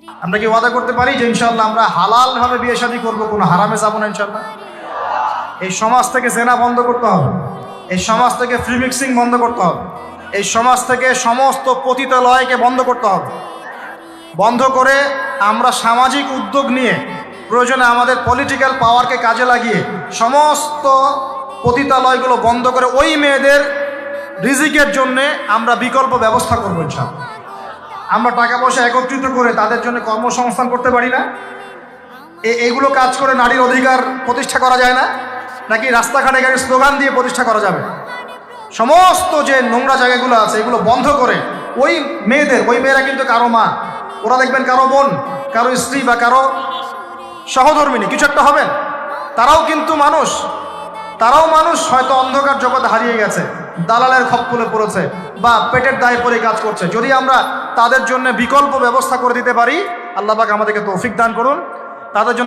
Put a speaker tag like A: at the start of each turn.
A: আমরা কি ওয়াদা করতে পারি যে ইনশাআল্লাহ আমরা হালালভাবে বিয়ে শাদী করবো, কোনো হারামে যাবো না ইনশাআল্লাহ? এই সমাজ থেকে জেনা বন্ধ করতে হবে, এই সমাজ থেকে ফ্রি মিক্সিং বন্ধ করতে হবে, এই সমাজ থেকে সমস্ত পতিতালয়কে বন্ধ করতে হবে। বন্ধ করে আমরা সামাজিক উদ্যোগ নিয়ে প্রয়োজনে আমাদের পলিটিক্যাল পাওয়ারকে কাজে লাগিয়ে সমস্ত পতিতালয়গুলো বন্ধ করে ওই মেয়েদের রিজিকের জন্যে আমরা বিকল্প ব্যবস্থা করবো ইনশাআল্লাহ। আমরা টাকা পয়সা একত্রিত করে তাদের জন্য কর্মসংস্থান করতে পারি না? এগুলো কাজ করে নারীর অধিকার প্রতিষ্ঠা করা যায় না? নাকি রাস্তাঘাটে গাড়ি স্লোগান দিয়ে প্রতিষ্ঠা করা যাবে? সমস্ত যে নোংরা জায়গাগুলো আছে এগুলো বন্ধ করে ওই মেয়েরা কিন্তু কারো মা, ওরা দেখবেন কারো বোন, কারো স্ত্রী বা কারো সহধর্মিনী কিছু একটা হবেন, তারাও কিন্তু মানুষ, তারাও মানুষ, হয়তো অন্ধকার জগৎ হারিয়ে গেছে, দালালের খপ্পরে পড়েছে বা পেটের দায়ে পড়ে কাজ করছে। যদি আমরা তাদের জন্য বিকল্প ব্যবস্থা করে দিতে পারি, আল্লাহ পাক আমাদেরকে তৌফিক দান করুন। তাদের জন্য